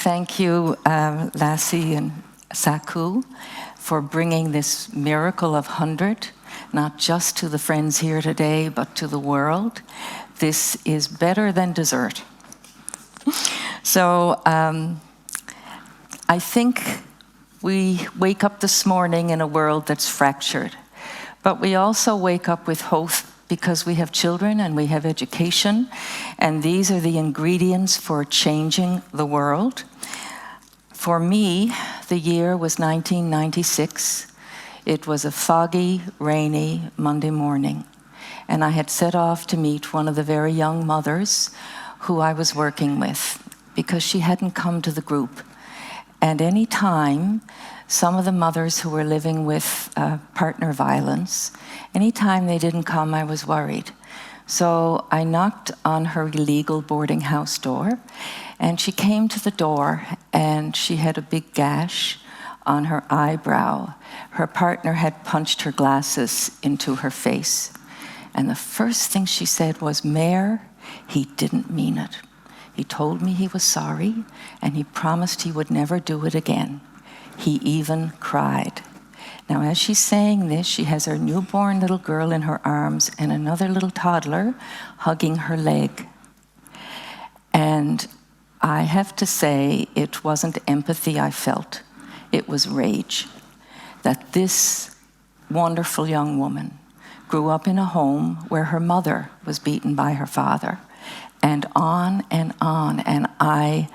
Thank you, Lassie and Saku, for bringing this miracle of HundrED, not just to the friends here today, but to the world. This is better than dessert. So I think we wake up this morning in a world that's fractured, but we also wake up with hope because we have children and we have education, and these are the ingredients for changing the world. For me, the year was 1996. It was a foggy, rainy Monday morning, and I had set off to meet one of the very young mothers who I was working with because she hadn't come to the group. And any time some of the mothers who were living with partner violence, anytime they didn't come, I was worried. So I knocked on her illegal boarding house door, and she came to the door, and she had a big gash on her eyebrow. Her partner had punched her glasses into her face. And the first thing she said was, "Mayor, he didn't mean it. He told me he was sorry, and he promised he would never do it again. He even cried." Now, as she's saying this, she has her newborn little girl in her arms and another little toddler hugging her leg. And I have to say, it wasn't empathy I felt. It was rage. That this wonderful young woman grew up in a home where her mother was beaten by her father. And on, and I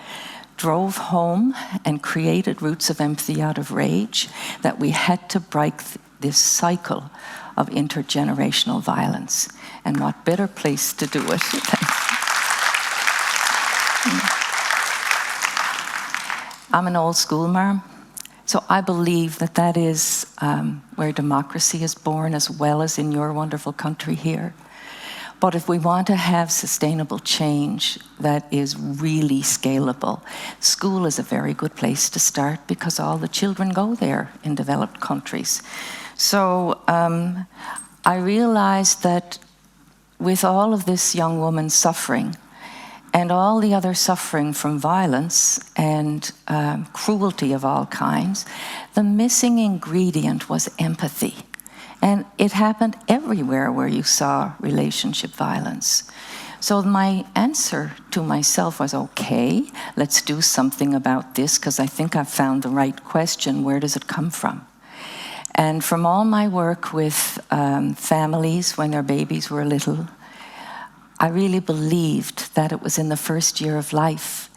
drove home and created roots of empathy out of rage, that we had to break this cycle of intergenerational violence. And what better place to do it than... I'm an old school mom, so I believe that that is where democracy is born, as well as in your wonderful country here. But if we want to have sustainable change that is really scalable, school is a very good place to start because all the children go there in developed countries. So I realized that with all of this young woman suffering and all the other suffering from violence and cruelty of all kinds, the missing ingredient was empathy. And it happened everywhere where you saw relationship violence. So my answer to myself was, okay, let's do something about this, because I think I've found the right question. Where does it come from? And from all my work with families when their babies were little, I really believed that it was in the first year of life,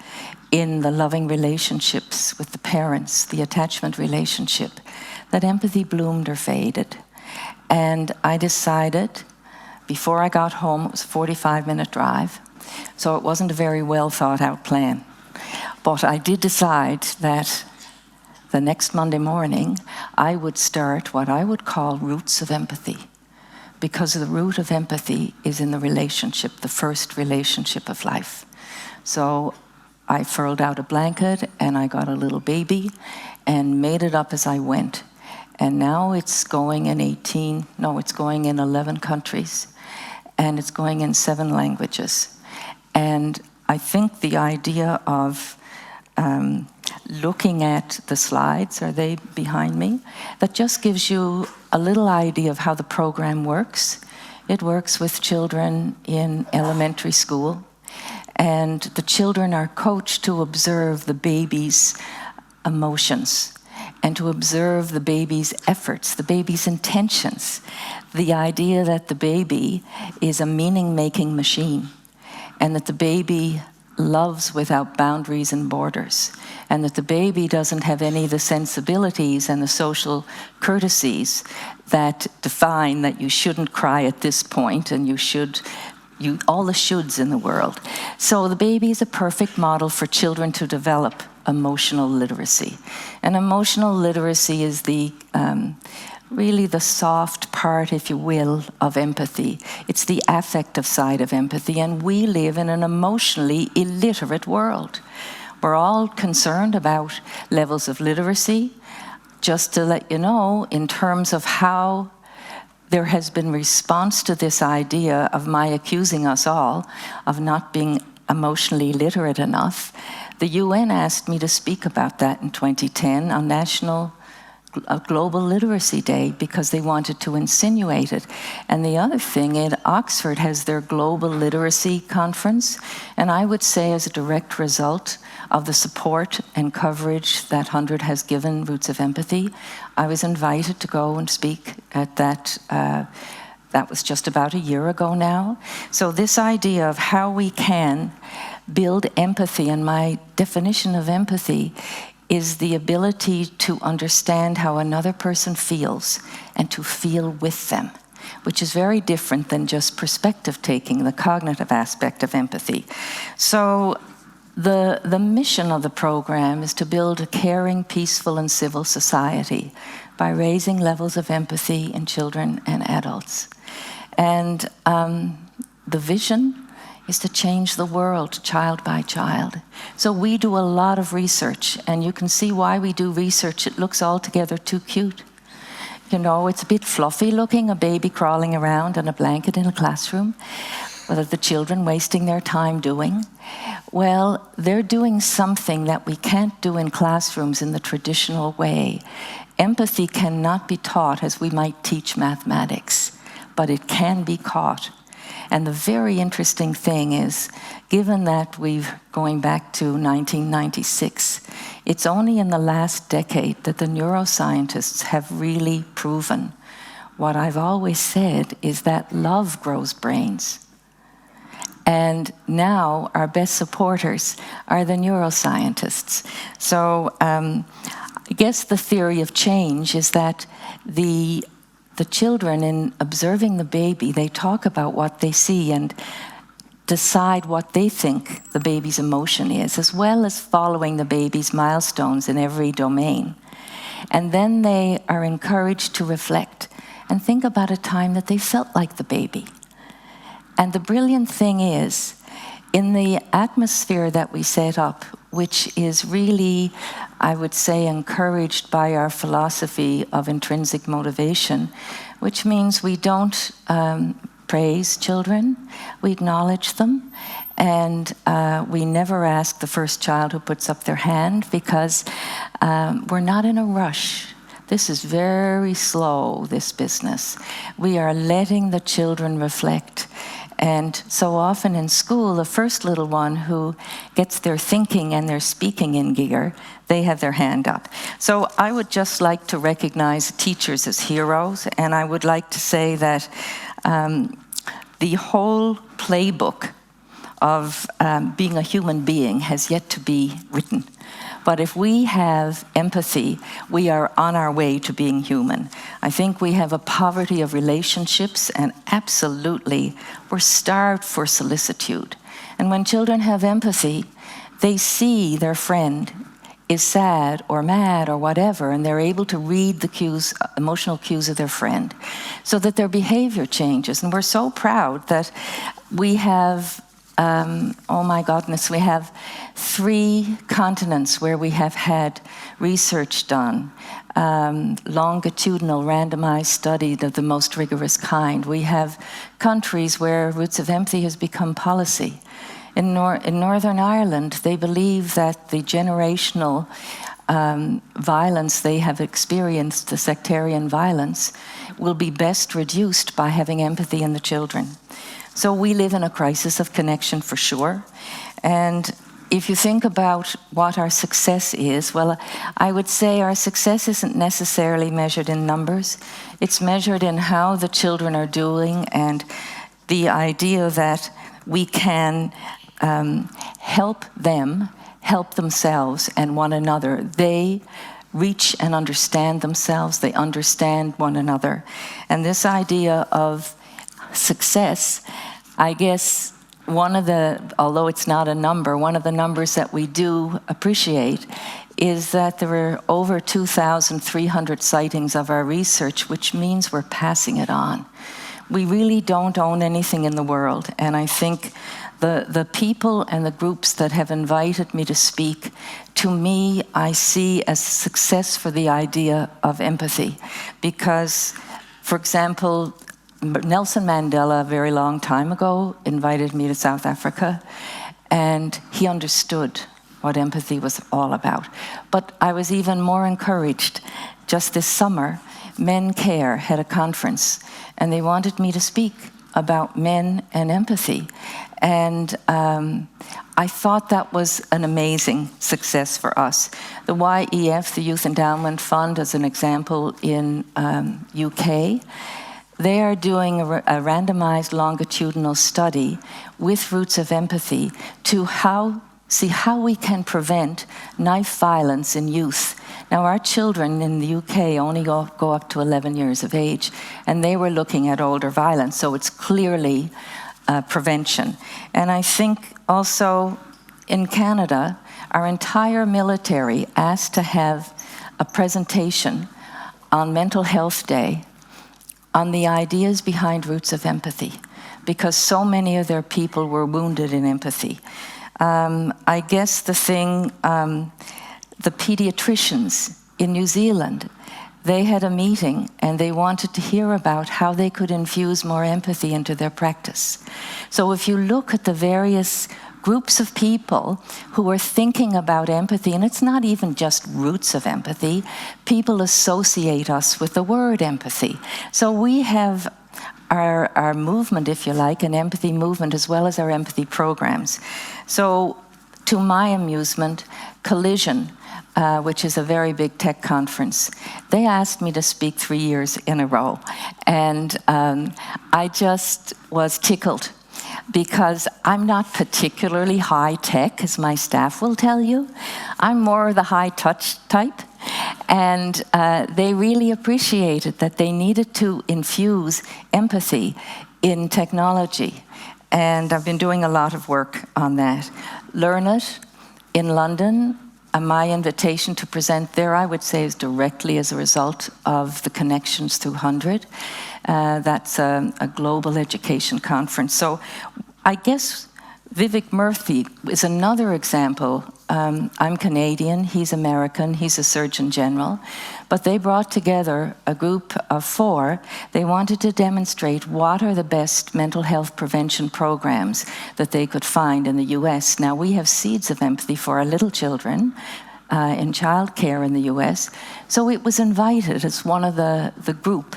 in the loving relationships with the parents, the attachment relationship, that empathy bloomed or faded. And I decided, before I got home, it was a 45-minute drive, so it wasn't a very well thought out plan. But I did decide that the next Monday morning, I would start what I would call roots of empathy, because the root of empathy is in the relationship, the first relationship of life. So I furled out a blanket and I got a little baby and made it up as I went. And now it's going in 11 countries, and it's going in 7 languages. And I think the idea of looking at the slides, are they behind me? That just gives you a little idea of how the program works. It works with children in elementary school, and the children are coached to observe the baby's emotions, and to observe the baby's efforts, the baby's intentions. The idea that the baby is a meaning-making machine, and that the baby loves without boundaries and borders, and that the baby doesn't have any of the sensibilities and the social courtesies that define that you shouldn't cry at this point, and all the shoulds in the world. So the baby is a perfect model for children to develop emotional literacy. And emotional literacy is really the soft part, if you will, of empathy. It's the affective side of empathy, and we live in an emotionally illiterate world. We're all concerned about levels of literacy. just to let you know, in terms of how there has been response to this idea of my accusing us all of not being emotionally literate enough, the UN asked me to speak about that in 2010 on Global Literacy Day, because they wanted to insinuate it. And the other thing, Oxford has their Global Literacy Conference, and I would say as a direct result of the support and coverage that HundrED has given Roots of Empathy, I was invited to go and speak at that. That was just about a year ago now. So this idea of how we can build empathy, and my definition of empathy is the ability to understand how another person feels and to feel with them, which is very different than just perspective taking, the cognitive aspect of empathy. So the mission of the program is to build a caring, peaceful, and civil society by raising levels of empathy in children and adults. And the vision is to change the world child by child. So we do a lot of research, and you can see why we do research. It looks altogether too cute. You know, it's a bit fluffy looking, a baby crawling around on a blanket in a classroom. What are the children wasting their time doing? Well, they're doing something that we can't do in classrooms in the traditional way. Empathy cannot be taught as we might teach mathematics, but it can be caught. And the very interesting thing is, given that going back to 1996, it's only in the last decade that the neuroscientists have really proven what I've always said, is that love grows brains. And now our best supporters are the neuroscientists. So I guess the theory of change is that the children, in observing the baby, they talk about what they see and decide what they think the baby's emotion is, as well as following the baby's milestones in every domain. And then they are encouraged to reflect and think about a time that they felt like the baby. And the brilliant thing is, in the atmosphere that we set up, which is really, I would say, encouraged by our philosophy of intrinsic motivation, which means we don't praise children, we acknowledge them, and we never ask the first child who puts up their hand, because we're not in a rush. This is very slow, this business. We are letting the children reflect. And so often in school, the first little one who gets their thinking and their speaking in gear, they have their hand up. So I would just like to recognize teachers as heroes, and I would like to say that the whole playbook of being a human being has yet to be written. But if we have empathy, we are on our way to being human. I think we have a poverty of relationships, and absolutely, we're starved for solicitude. And when children have empathy, they see their friend is sad or mad or whatever, and they're able to read the cues, emotional cues of their friend, so that their behavior changes. And we're so proud that we have oh my goodness, we have 3 continents where we have had research done, longitudinal randomized study of the most rigorous kind. We have countries where Roots of Empathy has become policy. In Northern Ireland, they believe that the generational violence they have experienced, the sectarian violence, will be best reduced by having empathy in the children. So we live in a crisis of connection for sure. And if you think about what our success is, well, I would say our success isn't necessarily measured in numbers. It's measured in how the children are doing, and the idea that we can help them help themselves and one another. They reach and understand themselves. They understand one another. And this idea of success, I guess although it's not a number, one of the numbers that we do appreciate is that there were over 2,300 sightings of our research, which means we're passing it on. We really don't own anything in the world, and I think The people and the groups that have invited me to speak, to me, I see as success for the idea of empathy. Because, for example, Nelson Mandela, a very long time ago, invited me to South Africa, and he understood what empathy was all about. But I was even more encouraged. Just this summer, Men Care had a conference, and they wanted me to speak about men and empathy. And I thought that was an amazing success for us. The YEF, the Youth Endowment Fund, as an example in UK, they are doing a randomized longitudinal study with roots of empathy to see how we can prevent knife violence in youth. Now, our children in the UK only go up to 11 years of age, and they were looking at older violence, so it's clearly prevention. And I think also in Canada, our entire military asked to have a presentation on Mental Health Day on the ideas behind roots of empathy, because so many of their people were wounded in empathy. I guess the thing, the pediatricians in New Zealand, they had a meeting and they wanted to hear about how they could infuse more empathy into their practice. So if you look at the various groups of people who are thinking about empathy, and it's not even just roots of empathy, people associate us with the word empathy. So we have our movement, if you like, an empathy movement, as well as our empathy programs. So to my amusement, Collision, which is a very big tech conference, they asked me to speak 3 years in a row. And I just was tickled, because I'm not particularly high tech, as my staff will tell you. I'm more the high touch type. And they really appreciated that they needed to infuse empathy in technology. And I've been doing a lot of work on that. LearnIt in London, my invitation to present there, I would say, is directly as a result of the connections through HundrED. That's a global education conference. So I guess Vivek Murthy is another example. I'm Canadian, he's American, he's a Surgeon General. But they brought together a group of 4. They wanted to demonstrate what are the best mental health prevention programs that they could find in the US. Now, we have seeds of empathy for our little children in childcare in the US. So it was invited as one of the group,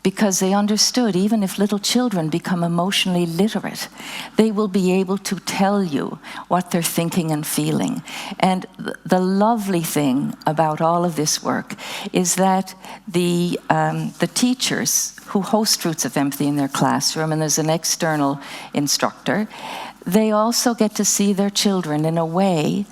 because they understood even if little children become emotionally literate, they will be able to tell you what they're thinking and feeling. And the lovely thing about all of this work is that the teachers who host Roots of Empathy in their classroom, and there's an external instructor, they also get to see their children in a way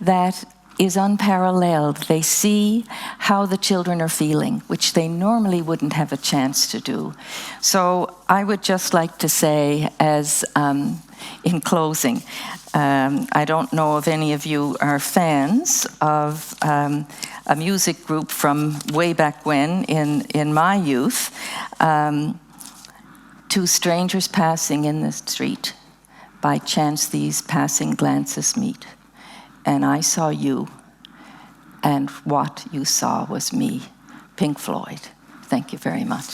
that is unparalleled. They see how the children are feeling, which they normally wouldn't have a chance to do. So I would just like to say, as in closing, I don't know if any of you are fans of a music group from way back when in my youth, Two strangers passing in the street, by chance these passing glances meet. And I saw you, and what you saw was me. Pink Floyd. Thank you very much.